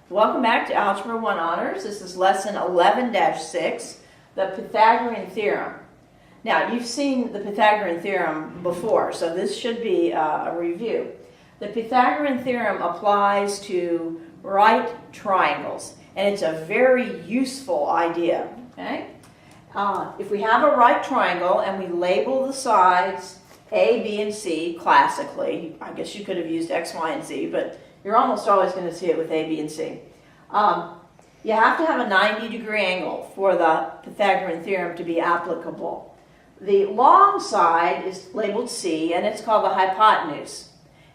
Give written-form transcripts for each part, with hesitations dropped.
Welcome back to Algebra 1 Honors. This is lesson 11-6, the Pythagorean theorem. Now, you've seen the Pythagorean theorem before, so this should be a review. The Pythagorean theorem applies to right triangles, and it's a very useful idea. Okay? If we have a right triangle and we label the sides A, B, and C classically, I guess you could have used X, Y, and Z, but you're almost always going to see it with A, B, and C. You have to have a 90-degree angle for the Pythagorean theorem to be applicable. The long side is labeled C, and it's called the hypotenuse.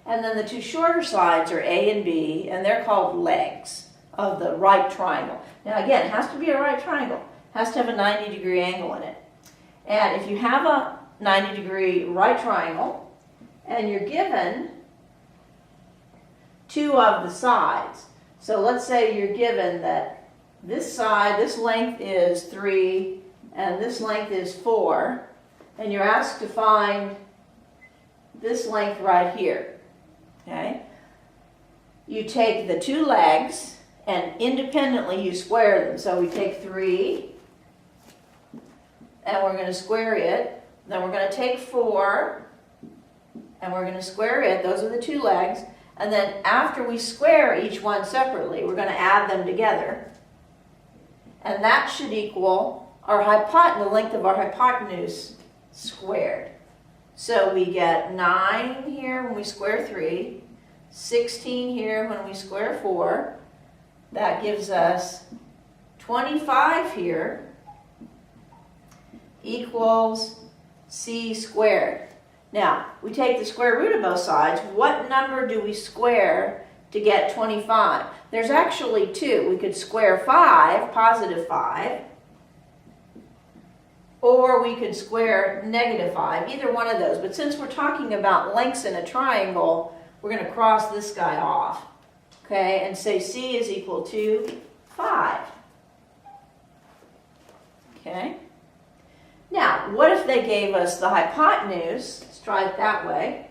And then the two shorter sides are A and B, and they're called legs of the right triangle. Now again, it has to be a right triangle. It has to have a 90-degree angle in it. And if you have a 90-degree right triangle, and you're given two of the sides. So let's say you're given that this side, this length is 3, and this length is 4, and you're asked to find this length right here. Okay? You take the two legs, and independently you square them. So we take 3, and we're going to square it. Then we're going to take 4, and we're going to square it. Those are the two legs. And then after we square each one separately, we're going to add them together. And that should equal our the length of our hypotenuse squared. So we get 9 here when we square 3, 16 here when we square 4. That gives us 25 here equals C squared. Now, we take the square root of both sides. What number do we square to get 25? There's actually two. We could square 5, positive 5, or we could square negative 5, either one of those. But since we're talking about lengths in a triangle, we're going to cross this guy off, okay, and say C is equal to 5. Okay? Now, what if they gave us the hypotenuse? Let's try it that way.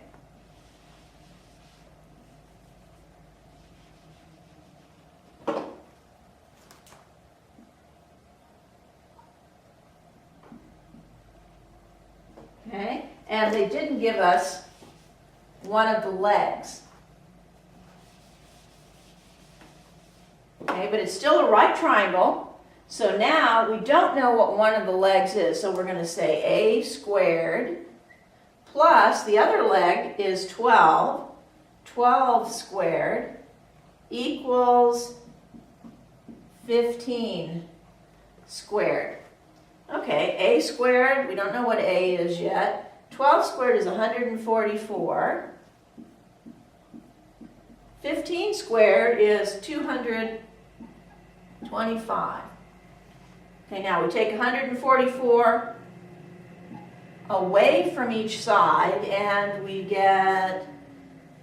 Okay, and they didn't give us one of the legs. Okay, but it's still a right triangle. So now we don't know what one of the legs is, so we're going to say A squared plus the other leg is 12. 12 squared equals 15 squared. Okay, A squared, we don't know what A is yet. 12 squared is 144. 15 squared is 225. Okay, now we take 144 away from each side, and we get,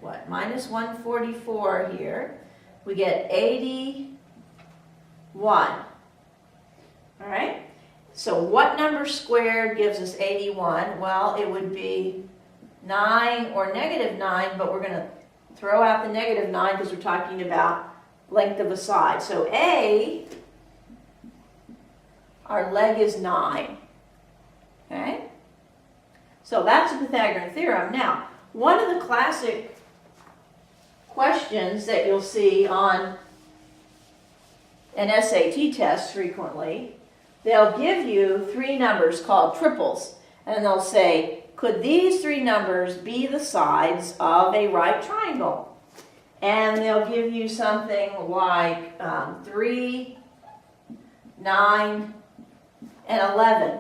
what, minus 144 here. We get 81. All right? So what number squared gives us 81? Well, it would be 9 or negative 9, but we're going to throw out the negative 9 because we're talking about length of a side. So A, our leg is 9. Okay? So that's the Pythagorean theorem. Now, one of the classic questions that you'll see on an SAT test frequently, they'll give you 3 numbers called triples. And they'll say, could these 3 numbers be the sides of a right triangle? And they'll give you something like 3, 9, and 11.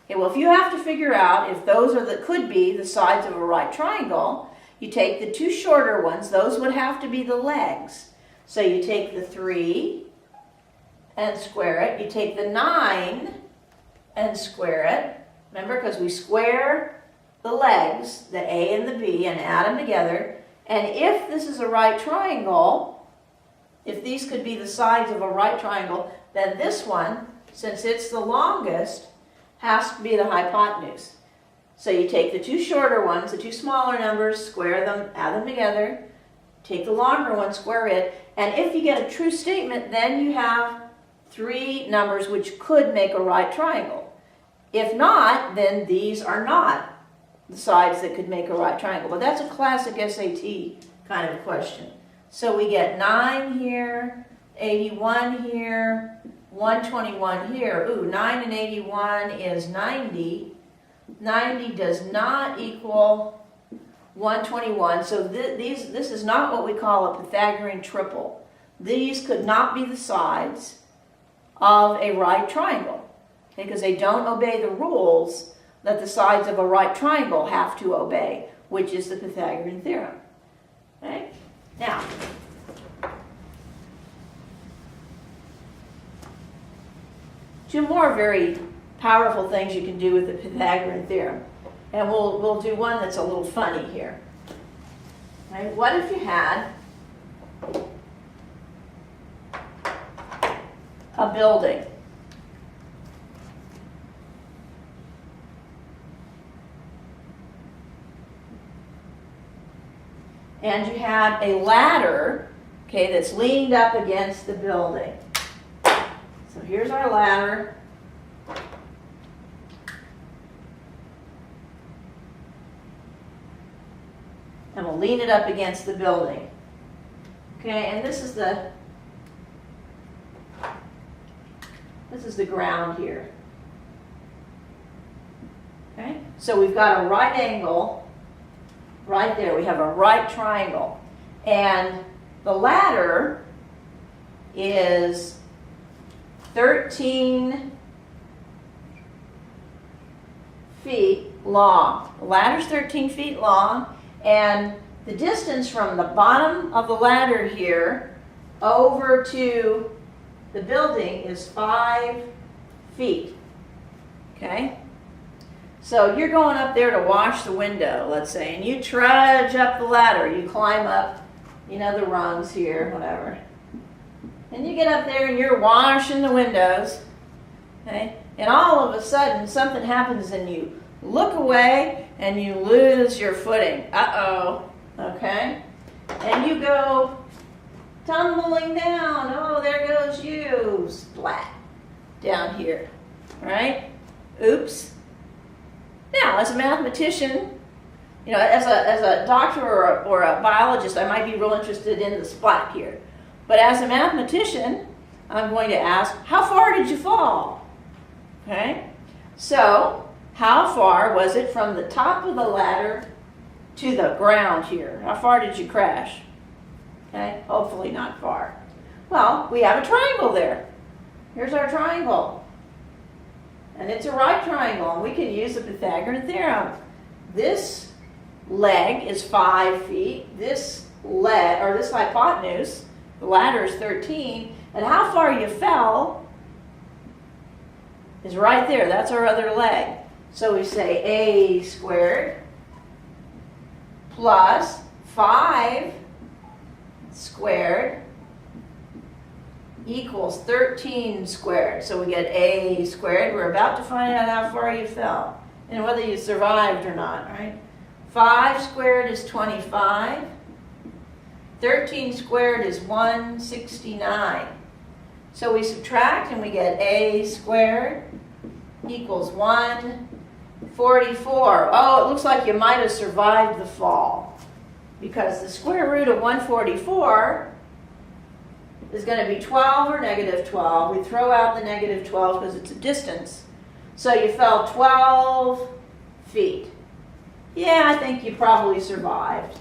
Okay, well, if you have to figure out if those are could be the sides of a right triangle, you take the two shorter ones. Those would have to be the legs. So you take the 3 and square it. You take the 9 and square it. Remember, because we square the legs, the A and the B, and add them together. And if this is a right triangle, if these could be the sides of a right triangle, then this one, since it's the longest, has to be the hypotenuse. So you take the two shorter ones, the two smaller numbers, square them, add them together, take the longer one, square it, And if you get a true statement, then you have three numbers which could make a right triangle. If not, then these are not the sides that could make a right triangle. But that's a classic SAT kind of question. So we get 9 here, 81 here, 121 here. Ooh, 9 and 81 is 90. 90 does not equal 121. So this is not what we call a Pythagorean triple. These could not be the sides of a right triangle, because they don't obey the rules that the sides of a right triangle have to obey, which is the Pythagorean theorem. Okay? Now, two more very powerful things you can do with the Pythagorean theorem. And we'll do one that's a little funny here. Okay? What if you had a building? And you had a ladder, okay, that's leaned up against the building. So here's our ladder. And we'll lean it up against the building. Okay, and this is the ground here. Okay, so we've got a right angle right there. We have a right triangle. And the ladder is 13 feet long. The ladder's 13 feet long, and the distance from the bottom of the ladder here over to the building is 5 feet. Okay? So you're going up there to wash the window, let's say, and you trudge up the ladder. You climb up, the rungs here, whatever. And you get up there and you're washing the windows. Okay? And all of a sudden, something happens and you look away and you lose your footing. Uh-oh. Okay? And you go tumbling down. Oh, there goes you. Splat. Down here. Right? Oops. Now, as a mathematician, as a doctor or a biologist, I might be real interested in the splat here. But as a mathematician, I'm going to ask, how far did you fall? Okay? So, how far was it from the top of the ladder to the ground here? How far did you crash? Okay? Hopefully not far. Well, we have a triangle there. Here's our triangle. And it's a right triangle, and we can use the Pythagorean theorem. This leg is 5 feet. This hypotenuse, the ladder is 13, and how far you fell is right there. That's our other leg. So we say a squared plus 5 squared equals 13 squared. So we get a squared. We're about to find out how far you fell and whether you survived or not, right? 5 squared is 25. 13 squared is 169. So we subtract and we get a squared equals 144. Oh, it looks like you might have survived the fall, because the square root of 144 is going to be 12 or negative 12. We throw out the negative 12 because it's a distance. So you fell 12 feet. Yeah, I think you probably survived.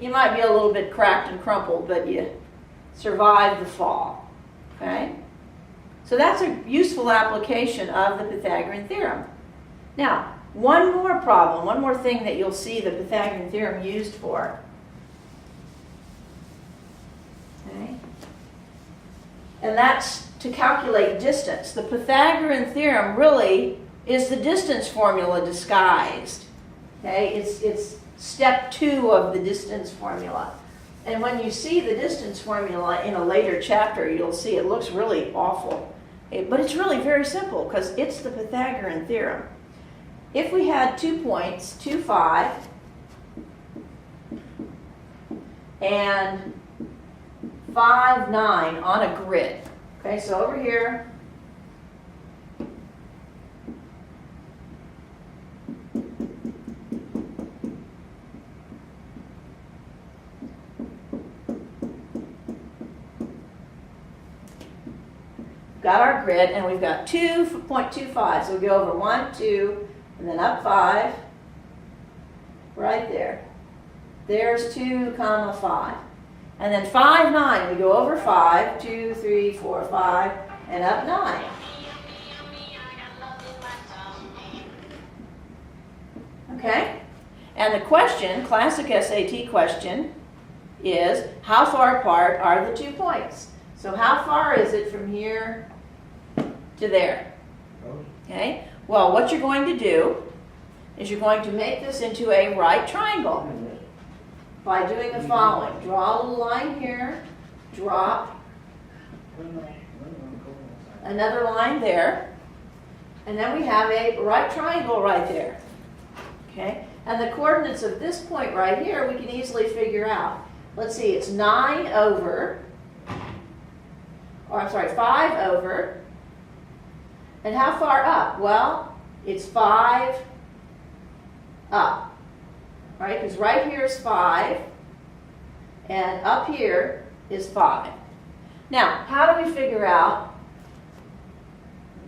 You might be a little bit cracked and crumpled, but you survived the fall. Okay? So that's a useful application of the Pythagorean theorem. Now, one more problem, one more thing that you'll see the Pythagorean theorem used for. Okay? And that's to calculate distance. The Pythagorean theorem really is the distance formula disguised. Okay? It's step 2 of the distance formula. And when you see the distance formula in a later chapter, you'll see it looks really awful. But it's really very simple because it's the Pythagorean theorem. If we had 2 points, 2, 5, and 5, 5, 9 on a grid. Okay, so over here, got our grid, and we've got 2.25. So we go over 1, 2, and then up 5, right there. There's 2, 5. And then 5, 9, we go over 5, 2, 3, 4, 5, and up 9. Okay? And the question, classic SAT question, is how far apart are the 2 points? So how far is it from here to there? Okay? Well, what you're going to do is you're going to make this into a right triangle by doing the following. Draw a little line here, drop another line there, and then we have a right triangle right there. Okay? And the coordinates of this point right here we can easily figure out. Let's see, it's 5 over, and how far up? Well, it's 5 up, right? Because right here is 5, and up here is 5. Now, how do we figure out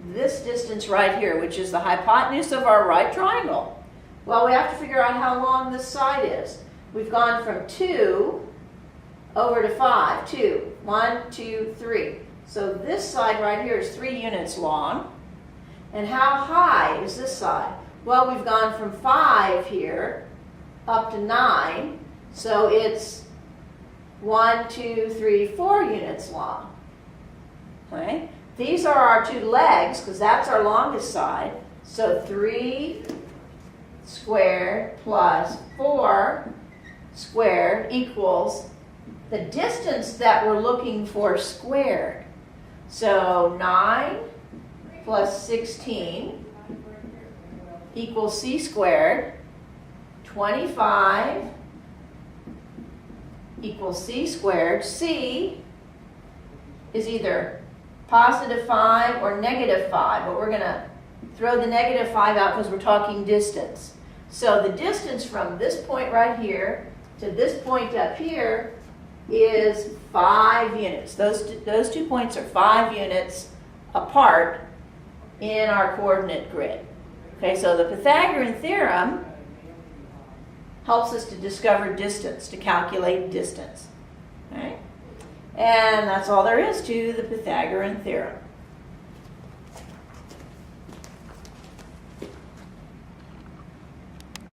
this distance right here, which is the hypotenuse of our right triangle? Well, we have to figure out how long this side is. We've gone from 2 over to 5. 2. 1, 2, 3. So this side right here is 3 units long. And how high is this side? Well, we've gone from 5 here up to 9. So it's 1, 2, 3, 4 units long. Okay? These are our 2 legs, because that's our longest side. So 3 squared plus 4 squared equals the distance that we're looking for squared. So 9 plus 16 equals c squared. 25 equals c squared. C is either positive 5 or negative 5, but we're going to throw the negative 5 out because we're talking distance. So the distance from this point right here to this point up here is 5 units. Those 2 points are 5 units apart in our coordinate grid. Okay, so the Pythagorean theorem helps us to discover distance, to calculate distance. Okay? And that's all there is to the Pythagorean theorem.